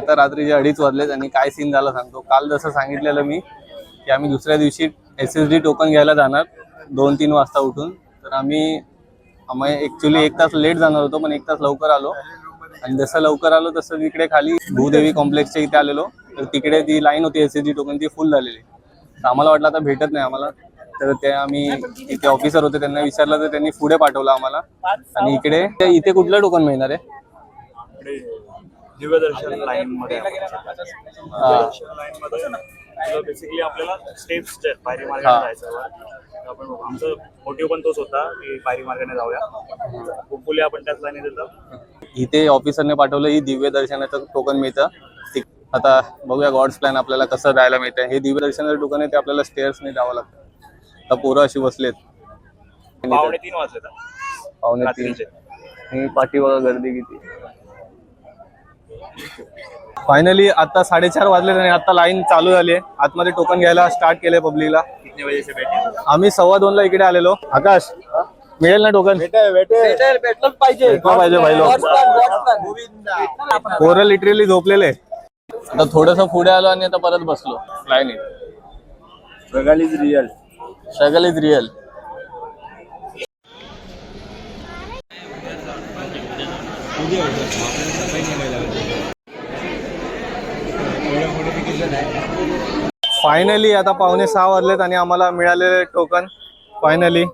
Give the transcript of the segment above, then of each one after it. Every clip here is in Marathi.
आता रात्रीचे 2:30 वाजलेत आणि काय सीन झाला सांगतो. काल जसं सांगितलेलं मी की आम्ही दुसऱ्या दिवशी SSD टोकन घ्यायला जाणार 2-3 वाजता उठून. तर आम्ही ॲक्च्युली 1 तास लेट जाणार होतो, पण 1 तास लवकर आलो. आणि जसं लवकर आलो तसं तिकडे खाली भूदेवी कॉम्प्लेक्सच्या इथे आलेलो. तर तिकडे ती लाईन होती SSD टोकन, ती फुल झालेली. तर आम्हाला वाटलं आता भेटत नाही आम्हाला. तर ते आम्ही इथे ऑफिसर होते त्यांना विचारलं, तर त्यांनी पुढे पाठवलं आम्हाला. आणि इथे कुठलं टोकन मिळणार आहे? दिव्यदर्शन लाईन मध्ये बेसिकली आपल्याला स्टेप्स पायरी मार्गाने जायचं. आपण आमचं मोटिव्ह पण तोच होता की पायरी मार्गाने जाऊया. होपफुली आपण त्याच लाईन देतो. इथे ऑफिसरने पाठवलं, ही दिव्य दर्शनाचं टोकन मिळतं. आता बघूया गॉड्स प्लॅन आपल्याला कसं जायला मिळतं. हे दिव्य दर्शनाचं टोकन आहे, ते आपल्याला स्टेअर्सने जावं लागतं. आता पोरं अशी बसलेत. 2:45 वाजले. 2:45 पाठीवर गर्दी किती. फायनली आता 4:30 वाजले आणि आता लाईन चालू झाली आहे. आतमध्ये टोकन घ्यायला स्टार्ट केलंय पब्लिकला. आम्ही 2:15 इकडे आलेलो. आकाश, मिळेल ना टोकन? भेटलंच पाहिजे भाई लोक. पोरं लिटरली झोपलेले. आता थोडंसं पुढे आलो आणि आता परत बसलो लाईनीत. Struggle is real. Struggle is real. Finally आता 5:45 वाजलेत आणि आम्हाला मिळालेले टोकन फायनली.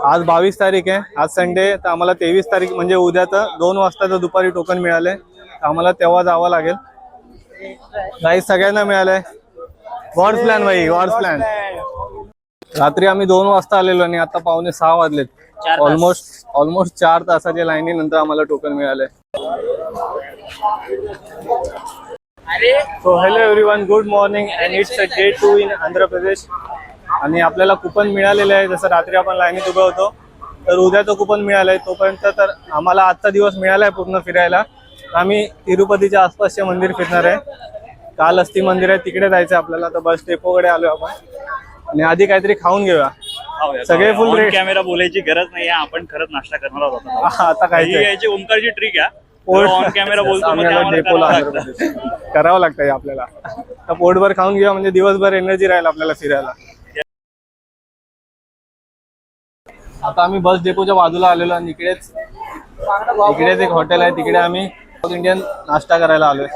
आज 22 तारीख आहे, आज संडे. तर आम्हाला 23 तारीख म्हणजे उद्या तर 2 वाजता दुपारी टोकन मिळाले. आम्हाला तेव्हा जावं लागेल. गाईस सगळ्यांना मिळालंय. गॉड्स प्लॅन भाई, गॉड्स प्लॅन. रात्री आम्ही 2 वाजता आलेलो आणि आता 5:45 वाजलेत. ऑलमोस्ट 4 तासाच्या लाईनीनंतर आम्हाला टोकन मिळालंय. So hello everyone, good morning and it's a day 2 in Andhra Pradesh. आणि आपल्याला कुपन मिळालेलं आहे. जसं रात्री आपण लाईनीत उभं होतो, तर उद्या तो कुपन मिळालाय. तोपर्यंत तर आम्हाला आजचा दिवस मिळालाय पूर्ण फिरायला. आम्ही तिरुपतीच्या आसपासचे मंदिर फिरणार आहे. कालहस्ती मंदिर आहे, तिकडे जायचं आपल्याला. तर बस डेपोकडे आलो आपण आणि आधी काहीतरी खाऊन घेऊया. सगळे फुल रेट. कॅमेरा बोलायची गरज नाही, आपण खरच नाश्ता करणार आहोत. आता काय याची ओंकारची ट्रिक आहे. ऑन कॅमेरा बोलतो डेपोला करावं लागतंय आपल्याला. तर पोटभर खाऊन घेऊया म्हणजे दिवसभर एनर्जी राहील आपल्याला फिरायला. आता आम्ही बस डेपोच्या बाजूला आलेलो आणि इकडेच एक हॉटेल आहे. तिकडे आम्ही साऊथ इंडियन नाश्ता करायला आलोय.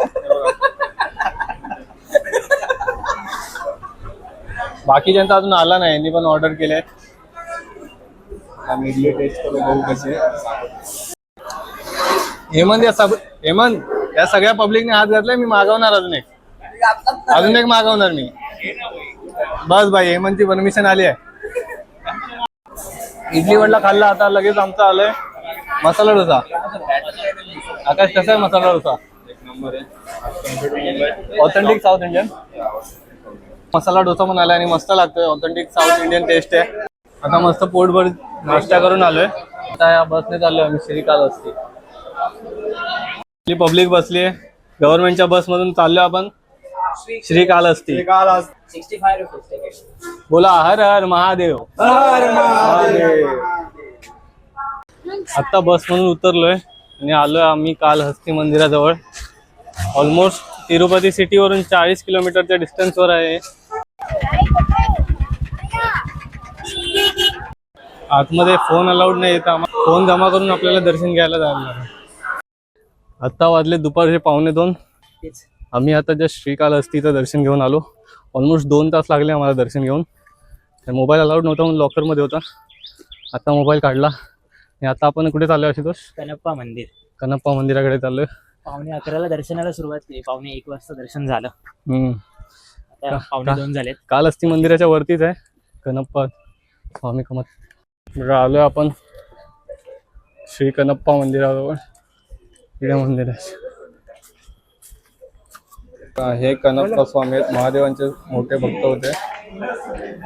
बाकीच्यांचा अजून आला नाही, यांनी पण ऑर्डर केले. आम्ही टेस्ट करू, बघू कसे. हेमंत या सगळ्या पब्लिकने हात घातलाय. मी मागवणार अजून एक मागवणार मी. बस भाई, हेमंतची परमिशन आली आहे. इडली वडला खाल्ला, आता लगेच आमचं आलंय मसाला डोसा. आकाश कसा आहे masala dosa? Authentic south Indian masala dosa पण आलाय आणि मस्त लागतोय. ऑथेंटिक साऊथ इंडियन टेस्ट आहे. आता मस्त पोटभर नाश्ता करून आलोय. आता या बसने चाललोय आम्ही श्रीकालहस्ती. पब्लिक बसली आहे. गव्हर्नमेंटच्या बस मधून चाललोय आपण श्रीकालहस्ती. 65 रुपीज. बोला हर हर महादेव. आता बस म्हणून उतरलोय आणि आलोय आम्ही कालहस्ती मंदिराजवळ. ऑलमोस्ट तिरुपती सिटीवरून 40 किलोमीटरच्या डिस्टन्सवर आहे. आतमध्ये फोन अलाउड नाही, तर फोन जमा करून आपल्याला दर्शन घ्यायला जायला लागेल. आता वाजले दुपारचे 1:45. आम्ही आता जस्ट श्रीकालहस्तीचं दर्शन घेऊन आलो. ऑलमोस्ट 2 तास लागले आम्हाला दर्शन घेऊन. मोबाईल अलाउड नव्हता म्हणून लॉकरमध्ये होता. आता मोबाईल काढला आणि आता आपण कुठे चाललोय आशुतोष? कनप्पा मंदिराकडे चाललोय. 11:15 दर्शनाला सुरुवात केली. 1:15 वाजता दर्शन झालं. आता 2:15 झालेत. कालहस्ती मंदिराच्या वरतीच आहे कनप्पा स्वामी कमत. आलोय आपण श्री कनप्पा मंदिराजवळ. इकडे मंदिर आहे. हे कनप्पा स्वामी आहेत, महादेवांचे मोठे भक्त होते.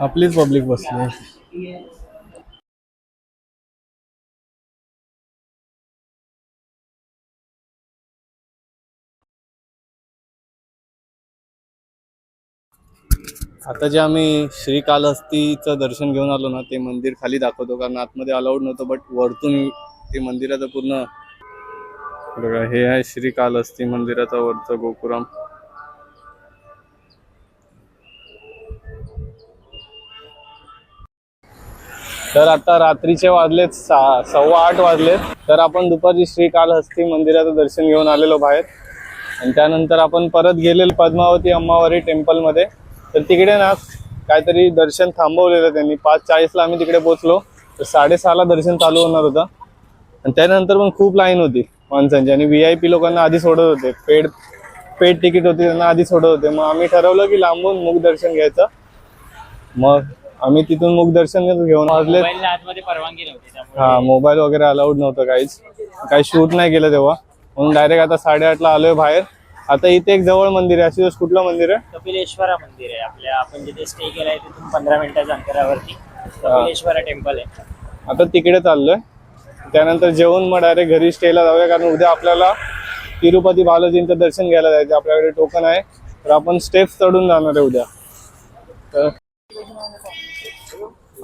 आपलीच पब्लिक बसली. आता जे आम्ही श्रीकालहस्तीचं दर्शन घेऊन आलो ना, ते मंदिर खाली दाखवतो, कारण आतमध्ये अलाउड नव्हतं. बट वरतून ते मंदिराचं पूर्ण बघा हे आहे श्रीकालहस्ती मंदिराचा वरचं गोपुरम. तर आता रात्रीचे वाजलेत 7:15 वाजलेत. तर आपण दुपारी श्रीकालहस्ती मंदिराचं दर्शन घेऊन आलेलो बाहेर आणि त्यानंतर आपण परत गेलेलो पद्मावती अम्मावारी टेम्पलमध्ये. तर तिकडे ना काहीतरी दर्शन थांबवलेलं त्यांनी. 5:40ला आम्ही तिकडे पोहोचलो तर 6:30ला दर्शन चालू होणार होतं आणि त्यानंतर पण खूप लाईन होती माणसांची आणि VIP लोकांना आधी सोडत होते. पेड तिकीट होती त्यांना आधी सोडत होते. मग आम्ही ठरवलं की लांबून मुख दर्शन घ्यायचं. मग आम्ही तिथून मुख दर्शन घेऊन वाजले. आतमध्ये परवानगी नव्हती त्यामुळे हा मोबाईल वगैरे अलाउड नव्हतं, काही शूट नाही केलं तेव्हा. म्हणून डायरेक्ट आता 8:30ला आलोय बाहेर. आता इथे एक जवळ मंदिर आहे. अशी कुठलं मंदिर आहे? कपिलेश्वरा मंदिर आहे. आपण जिथे स्टे केलाय तिथून 15 मिनिटाच्या अंतरावरती कपिलेश्वरा टेम्पल आहे. आता तिकडे चाललोय. त्यानंतर जेवून मग डायरेक्ट घरी स्टेला जाऊया, कारण उद्या आपल्याला तिरुपती बालाजींचं दर्शन घ्यायला जायचं. आपल्याकडे टोकन आहे तर आपण स्टेप्स चढून जाणार आहे उद्या. तर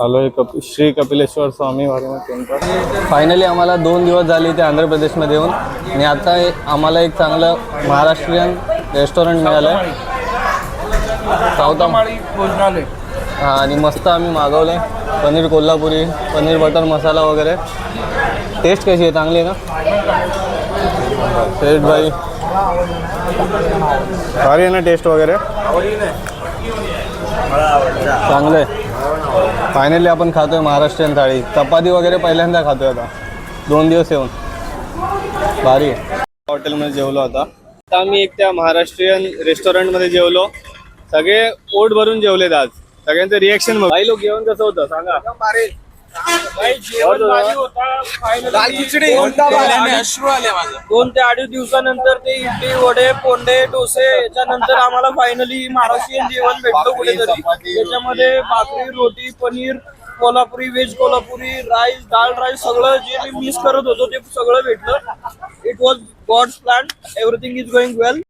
आलोय श्री कपिलेश्वर स्वामी महाराज टेम्पल. फायनली आम्हाला 2 दिवस झाले इथे आंध्र प्रदेशमध्ये येऊन आणि आता आम्हाला एक चांगलं महाराष्ट्रीयन रेस्टॉरंट मिळालंय. हा आणि मस्त आम्ही मागवलंय पनीर कोल्हापुरी, पनीर बटर मसाला वगैरे. टेस्ट कशी आहे? चांगली आहे ना? सेठ भाई भारी आहे ना टेस्ट वगैरे? चांगलं आहे. फायनली आपण खातोय महाराष्ट्रीयन थाळी. चपाती वगैरे पहिल्यांदा खातोय आता 2 दिवस येऊन. भारी आहे. हॉटेलमध्ये जेवलो आता आम्ही एक त्या महाराष्ट्रीयन रेस्टॉरंटमध्ये जेवलो. सगळे पोट भरून जेवलेत आज. सगळ्यांचं रिएक्शन बघ. काही लोक जेवण कसं होतं सांगा? दाल खिचडी 2 ते 2.5 दिवसानंतर ते इडली वडे पोंडे डोसे याच्यानंतर आम्हाला फायनली महाराष्ट्रीयन जेवण भेटलं कुठेतरी. त्याच्यामध्ये भाकरी रोटी पनीर कोल्हापुरी व्हेज कोल्हापुरी राईस डाळ राईस सगळं जे मी मिस करत होतो ते सगळं भेटलं. It was God's plan. Everything is going well.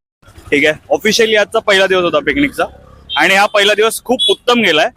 ठीक आहे. ऑफिशियली आजचा पहिला दिवस होता पिकनिकचा आणि हा पहिला दिवस खूप उत्तम गेलाय.